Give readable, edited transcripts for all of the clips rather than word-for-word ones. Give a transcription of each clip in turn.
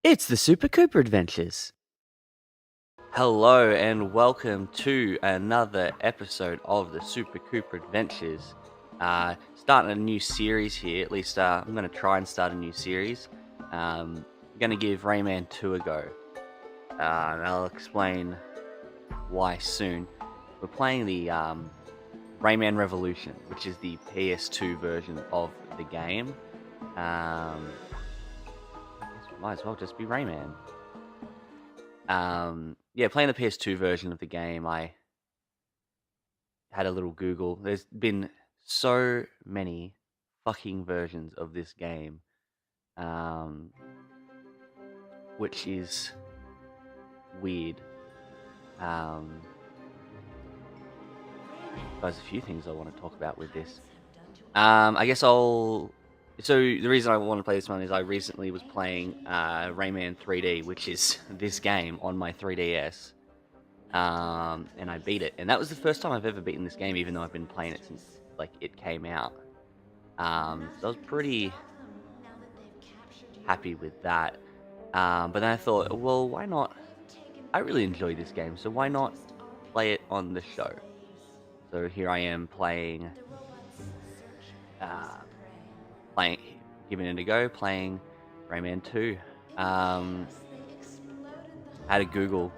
It's the Super Koopa Adventures. Hello and welcome to another episode of the Super Koopa Adventures. Starting a new series here. At least I'm going to try and start a new series. I'm going to give Rayman 2 a go. And I'll explain why soon. We're playing the Rayman Revolution, which is the PS2 version of the game. I guess we might as well just be Rayman. Yeah, playing the PS2 version of the game, I had a little Google. There's been so many fucking versions of this game, which is weird. There's a few things I want to talk about with this. I guess I'll. So the reason I want to play this one is I recently was playing Rayman 3D, which is this game on my 3DS. And I beat it, and that was the first time I've ever beaten this game, even though I've been playing it since like it came out. So I was pretty happy with that. But then I thought, well, why not? I really enjoyed this game, so why not play it on the show? So here I am playing, giving it a go, playing Rayman 2. Had to Google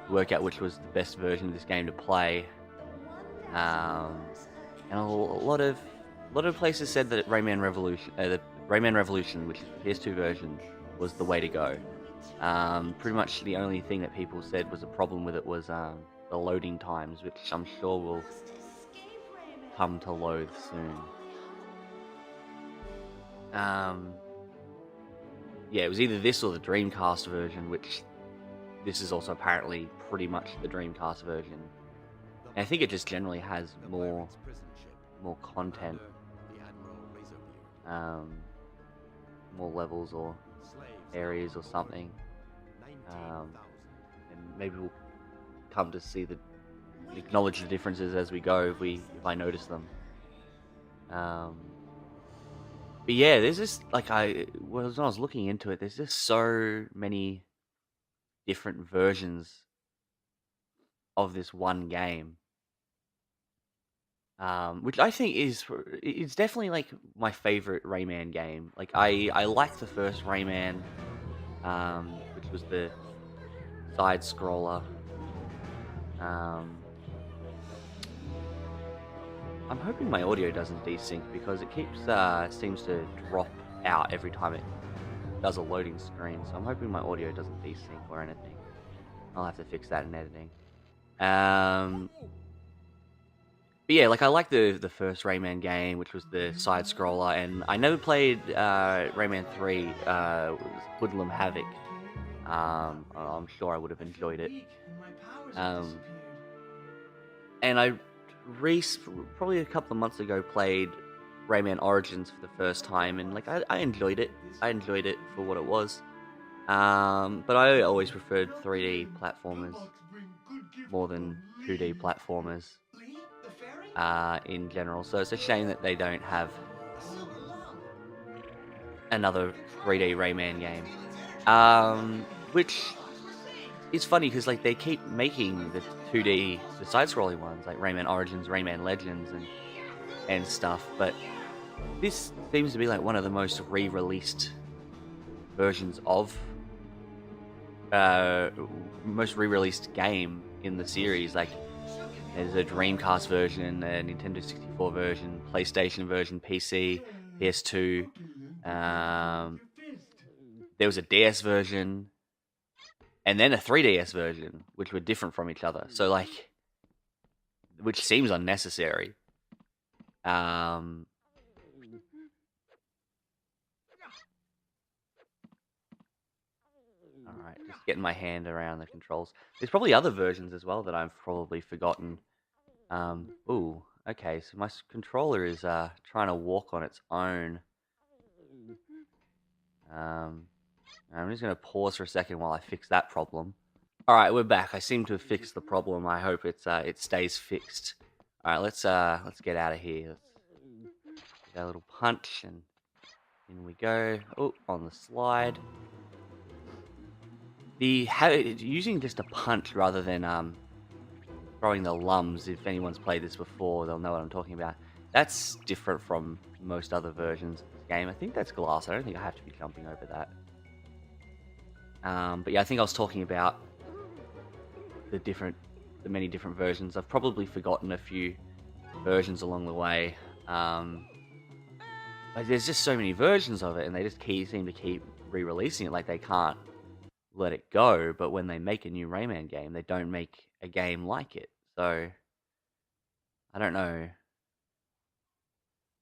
to work out which was the best version of this game to play. And a lot of places said that Rayman Revolution, which is the PS2 version, was the way to go. Pretty much the only thing that people said was a problem with it was the loading times, which I'm sure will come to loathe soon. Yeah, it was either this or the Dreamcast version, which this is also apparently pretty much the Dreamcast version. And I think it just generally has more content, more levels or areas or something. And maybe we'll come to see acknowledge the differences as we go if I notice them. But yeah, there's just like when I was looking into it, there's just so many different versions of this one game, which I think it's definitely like my favorite Rayman game. Like I like the first Rayman, which was the side scroller. I'm hoping my audio doesn't desync because it seems to drop out every time it does a loading screen. So I'm hoping my audio doesn't desync or anything. I'll have to fix that in editing. But yeah, like I like the first Rayman game, which was the side scroller, and I never played Rayman 3, Hoodlum Havoc. I'm sure I would have enjoyed it. And I probably a couple of months ago played Rayman Origins for the first time, and like I enjoyed it. I enjoyed it for what it was. But I always preferred 3D platformers more than 2D platformers in general. So it's a shame that they don't have another 3D Rayman game. Which is funny because like they keep making the 2D, the side-scrolling ones, like Rayman Origins, Rayman Legends, and stuff. But this seems to be like one of the most re-released versions of most re-released game in the series. Like there's a Dreamcast version, a Nintendo 64 version, PlayStation version, PC, PS2. There was a DS version, and then a 3DS version, which were different from each other. So like, which seems unnecessary. Alright, just getting my hand around the controls. There's probably other versions as well that I've probably forgotten. Ooh, okay, so my controller is trying to walk on its own. I'm just going to pause for a second while I fix that problem. Alright, we're back. I seem to have fixed the problem. I hope it stays fixed. Alright, let's get out of here. Let's get a little punch, and in we go. Oh, on the slide. Using just a punch rather than throwing the lums. If anyone's played this before, they'll know what I'm talking about. That's different from most other versions of this game. I think that's glass. I don't think I have to be jumping over that. But yeah, I think I was talking about the many different versions. I've probably forgotten a few versions along the way. Like there's just so many versions of it, and they just seem to keep re-releasing it. Like they can't let it go. But when they make a new Rayman game, they don't make a game like it. So I don't know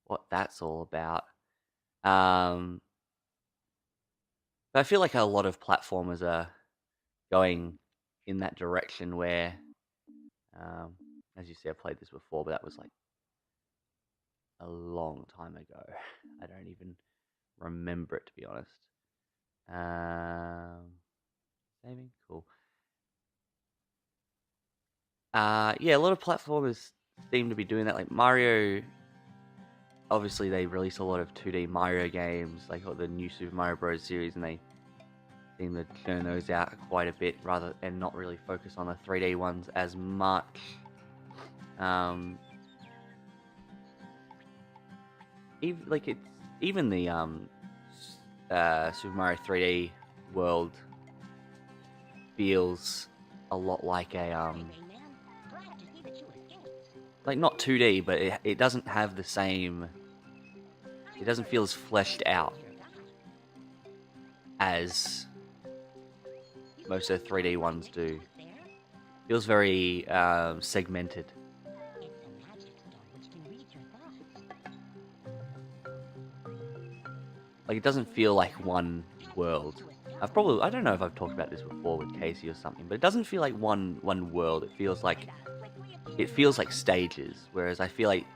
what that's all about. But I feel like a lot of platformers are going in that direction where, as you see, I played this before, but that was like a long time ago. I don't even remember it, to be honest. Saving? Cool. Yeah, a lot of platformers seem to be doing that. Like Mario, obviously they release a lot of 2D Mario games, like the new Super Mario Bros. Series, and they seem to churn those out quite a bit and not really focus on the 3D ones as much. Even the Super Mario 3D World feels a lot like a like not 2D, but it doesn't have the same. It doesn't feel as fleshed out as most of the 3D ones do. It feels very segmented. Like it doesn't feel like one world. I don't know if I've talked about this before with Casey or something, but it doesn't feel like one world. It feels like stages. Whereas I feel like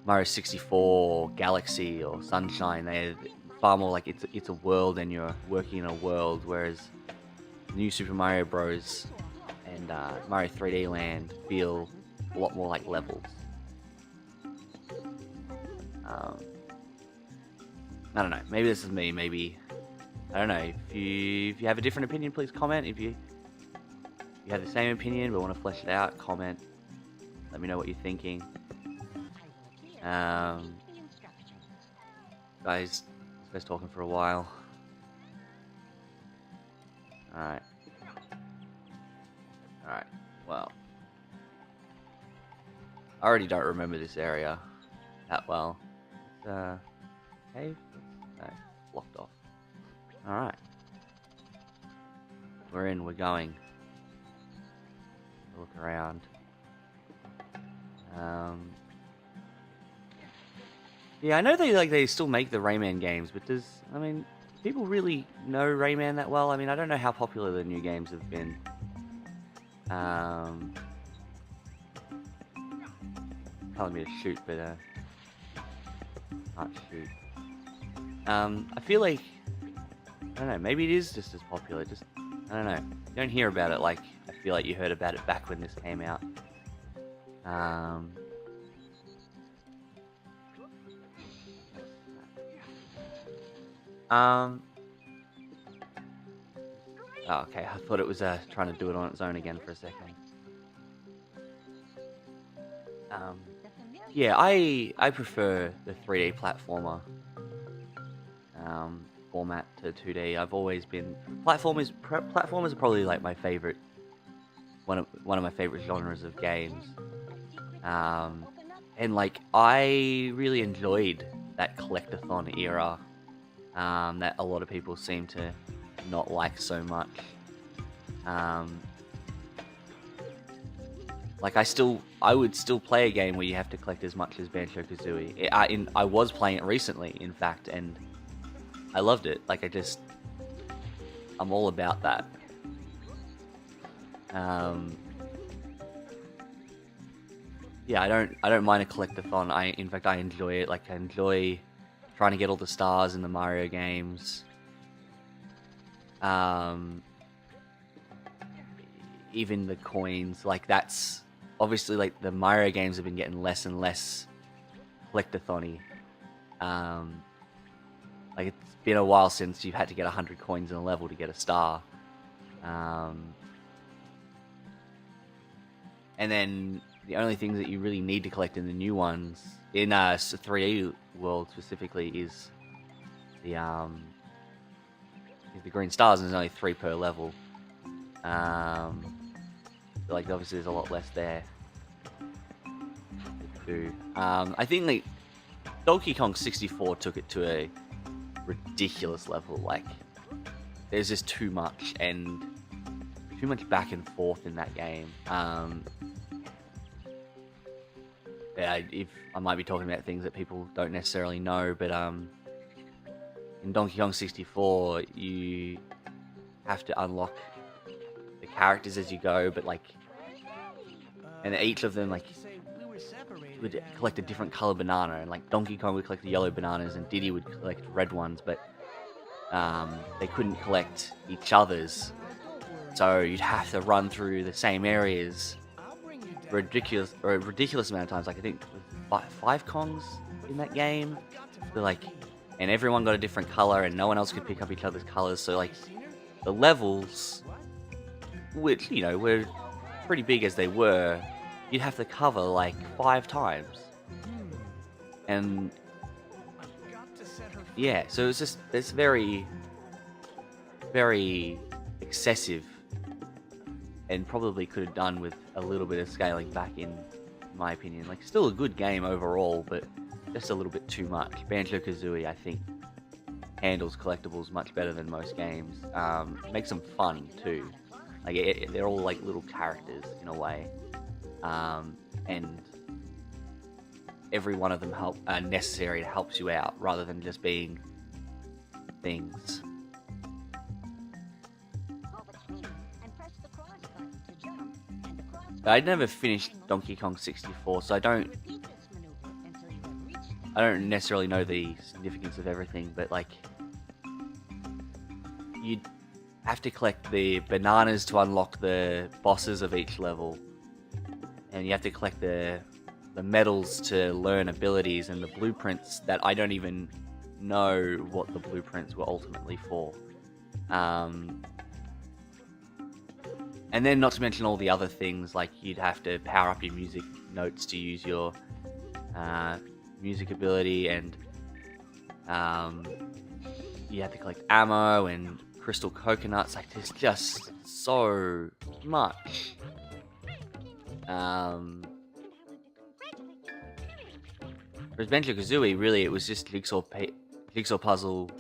Mario 64, Galaxy, or Sunshine, they're far more like it's a world and you're working in a world. Whereas New Super Mario Bros. And Mario 3D Land feel a lot more like levels. I don't know. Maybe this is me. Maybe I don't know. If you have a different opinion, please comment. If you have the same opinion but want to flesh it out, comment. Let me know what you're thinking. Guys, this guy's talking for a while. Alright. Well, I already don't remember this area that well. Cave? No, blocked off. Alright. We're going. Look around. Yeah, I know they still make the Rayman games, but people really know Rayman that well? I mean, I don't know how popular the new games have been. Telling me to shoot, but can't shoot. I feel like I don't know. Maybe it is just as popular. Just I don't know. You don't hear about it like I feel like you heard about it back when this came out. Oh, okay, I thought it was trying to do it on its own again for a second. Yeah, I prefer the 3D platformer format to 2D. I've always been platformers are probably like my favorite one of my favorite genres of games. And like I really enjoyed that collectathon era that a lot of people seem to not like so much. Like I would still play a game where you have to collect as much as Banjo-Kazooie. I was playing it recently, in fact, and I loved it. Like I'm all about that. Yeah, I don't mind a collectathon. In fact, I enjoy it. Like I enjoy trying to get all the stars in the Mario games. Even the coins, like that's obviously like the Mario games have been getting less and less collectathon-y. Like it's been a while since you've had to get 100 coins in a level to get a star. And then the only things that you really need to collect in the new ones, in 3E world specifically, is the green stars, and there's only 3 per level. Like obviously there's a lot less there to do. I think like Donkey Kong 64 took it to a ridiculous level. Like there's just too much back and forth in that game. Yeah, if I might be talking about things that people don't necessarily know, but in Donkey Kong 64, you have to unlock the characters as you go, but like, and each of them like would collect a different color banana, and like Donkey Kong would collect the yellow bananas, and Diddy would collect red ones, but they couldn't collect each other's, so you'd have to run through the same areas a ridiculous amount of times. Like I think 5 Kongs in that game, so like, and everyone got a different color, and no one else could pick up each other's colors. So like the levels, which were pretty big as they were, you'd have to cover like 5 times, and yeah, so it's very, very excessive, and probably could have done with a little bit of scaling back, in my opinion. Like, still a good game overall, but just a little bit too much. Banjo-Kazooie, I think, handles collectibles much better than most games. Makes them fun too. Like they're all like little characters in a way, and every one of them are necessary to helps you out, rather than just being things. I'd never finished Donkey Kong 64, so I don't necessarily know the significance of everything, but like, you'd have to collect the bananas to unlock the bosses of each level, and you have to collect the medals to learn abilities, and the blueprints that I don't even know what the blueprints were ultimately for. And then not to mention all the other things, like you'd have to power up your music notes to use your music ability, and you have to collect ammo and crystal coconuts. Like, there's just so much. Whereas Banjo-Kazooie, really, it was just jigsaw puzzle,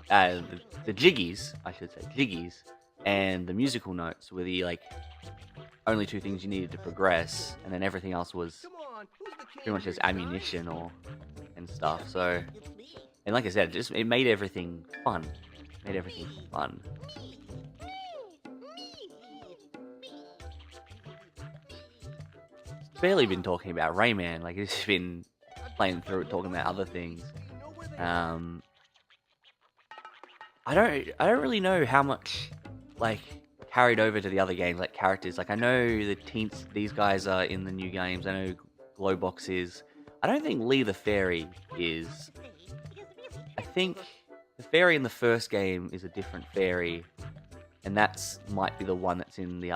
the jiggies, I should say, jiggies, and the musical notes were the like only 2 things you needed to progress, and then everything else was pretty much just ammunition and stuff. So, and like I said, it made everything fun. Barely been talking about Rayman. Like, it's been playing through it, talking about other things. I don't really know how much like carried over to the other games, like characters. Like, I know these guys are in the new games. I know Glowbox is. I don't think Lee the Fairy is. I think the fairy in the first game is a different fairy, and might be the one that's in the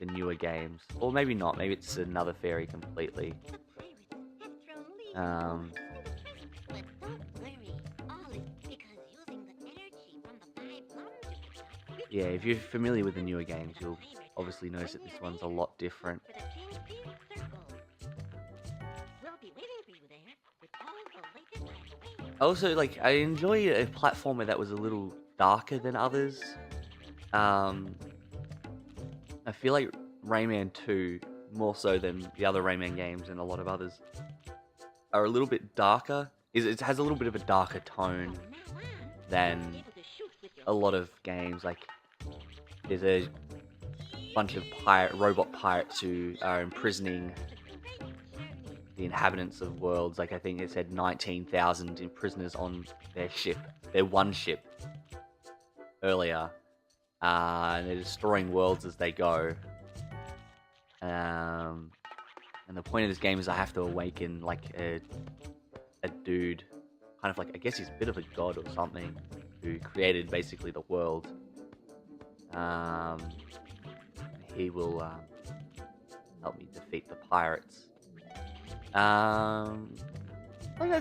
newer games, or maybe not. Maybe it's another fairy completely. Yeah, if you're familiar with the newer games, you'll obviously notice that this one's a lot different. Also, like, I enjoy a platformer that was a little darker than others. I feel like Rayman 2, more so than the other Rayman games and a lot of others, are a little bit darker. It has a little bit of a darker tone than a lot of games. Like, there's a bunch of robot pirates who are imprisoning the inhabitants of worlds. Like, I think it said 19,000 prisoners on their one ship earlier, and they're destroying worlds as they go. And the point of this game is I have to awaken like a dude, kind of like, I guess he's a bit of a god or something, who created basically the world. He will help me defeat the pirates. I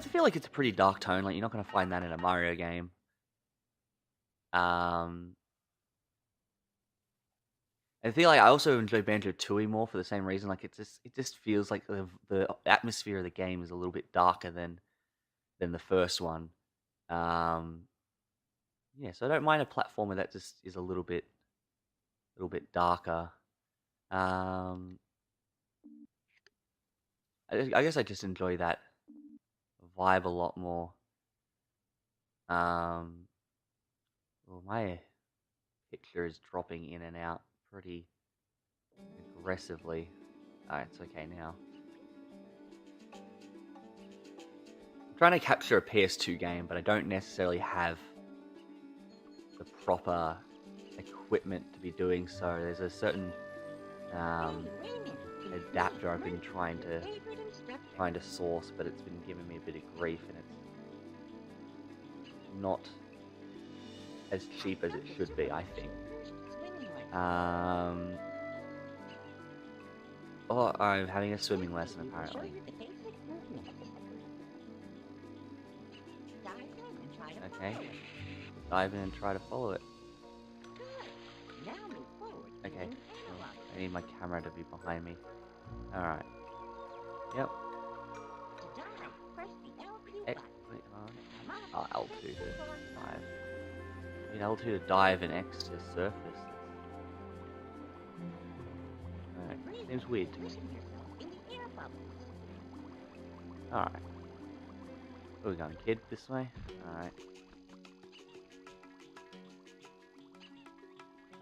feel like it's a pretty dark tone. Like, you're not gonna find that in a Mario game. I feel like I also enjoy Banjo-Tooie more for the same reason. Like, it just feels like the atmosphere of the game is a little bit darker than the first one. Yeah, so I don't mind a platformer that just is a little bit darker. I guess I just enjoy that vibe a lot more. Well, my picture is dropping in and out pretty aggressively. Alright, it's okay now. I'm trying to capture a PS2 game, but I don't necessarily have the proper equipment to be doing so. There's a certain adapter I've been trying to source, but it's been giving me a bit of grief, and it's not as cheap as it should be, I think. Oh, I'm having a swimming lesson apparently. Okay, dive in and try to follow it. Okay, I need my camera to be behind me. Alright. Yep. L2 to dive. I mean, L2 to dive and X to surface. Alright, seems weird to me. Alright. Where are we going, kid? This way? Alright.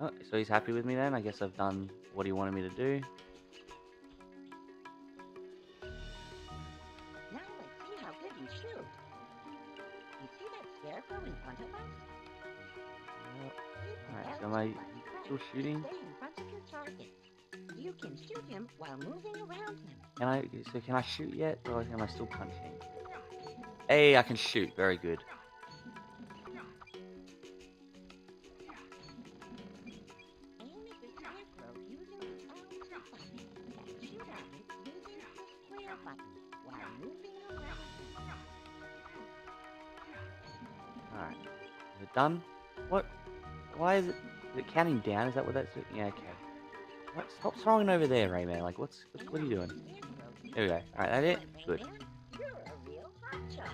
Oh, so he's happy with me then? I guess I've done what he wanted me to do. Now let's see how good you shoot. You see that scarecrow in front of us? Alright, so am I still shooting? Stay in front of your target. You can shoot him while moving around him. Can I shoot yet, or am I still punching? Hey, I can shoot. Very good. Aim at the scarecrow using the L2 button and shoot at it using the square button while moving around him. Alright. Is it done? What? Why is it counting down? Is that what that's doing? Yeah, okay. What? Stop throwing over there, Rayman. Like, what are you doing? There we go. Alright, that it? Good. You're a real hotshot.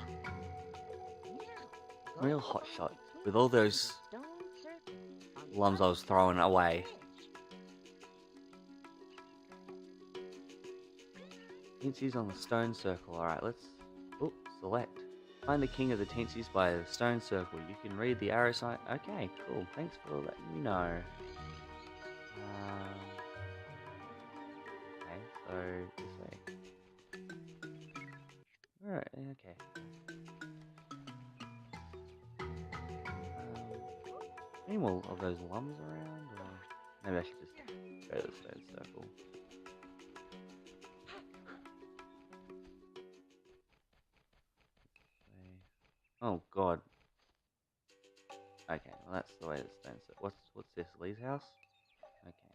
Real hot shot. With all those lums I was throwing away. Teensies on the stone circle. Alright, let's... Oh, select. Find the king of the Teensies by the stone circle. You can read the arrow sign. Okay, cool. Thanks for letting me know. Okay, so this way. Alright, okay. Any more of those lums around? Or maybe I should just go to the stone circle. Oh god. Okay, well that's the way the stone circle. What's this? Lee's house? Okay.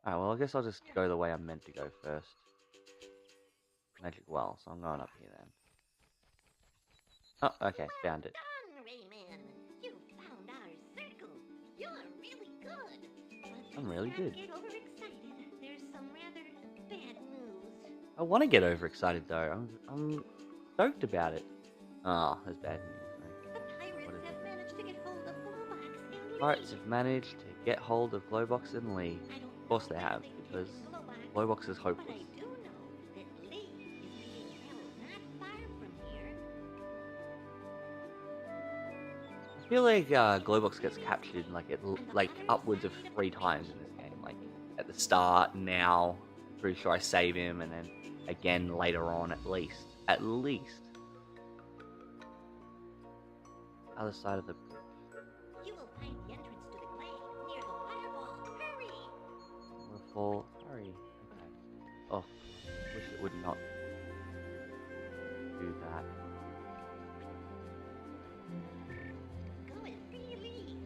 Alright, well I guess I'll just go the way I'm meant to go first. Magic well, so I'm going up here then. Oh, okay, found it. Done, Rayman. You found our circle. You're really good. But I'm really good. get overexcited. There's some rather bad news. I want to get overexcited though. I'm stoked about it. Oh, there's bad news. The pirates have managed to get hold of Glowbox and Lee. Pirates have managed to get hold of Glowbox and Lee. Of course they have, because Glowbox is hopeless. But I do know that Lee is being held not far from here. I feel like Glowbox gets captured like upwards of 3 times in this game. Like at the start, now, pretty sure I save him, and then again later on at least. At least. Other side of the... You will find the entrance to the glade near the waterfall. Hurry! Waterfall. Hurry. Okay. Oh, wish it would not do that. Go and free Lee.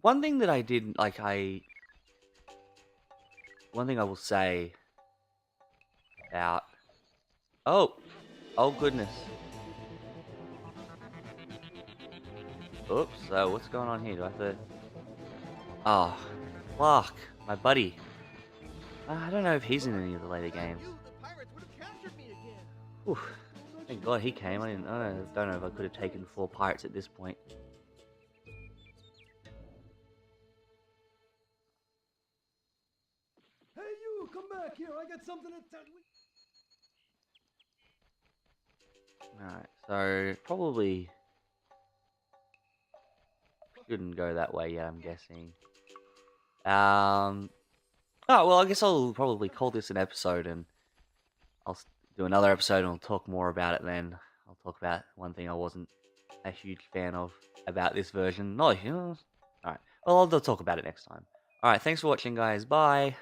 one thing that I did, one thing I will say about, oh goodness, oops, what's going on here? Do I have to, oh, Clark, my buddy. I don't know if he's in any of the later games. Whew, thank God he came. I don't know if I could have taken 4 pirates at this point. Hey, you, come back here. I got something to tell you. Alright, so probably shouldn't go that way yet, I'm guessing. Oh, well, I guess I'll probably call this an episode, and I'll do another episode, and I'll talk more about it then. I'll talk about one thing I wasn't a huge fan of about this version. Alright, well, I'll talk about it next time. Alright, thanks for watching, guys. Bye!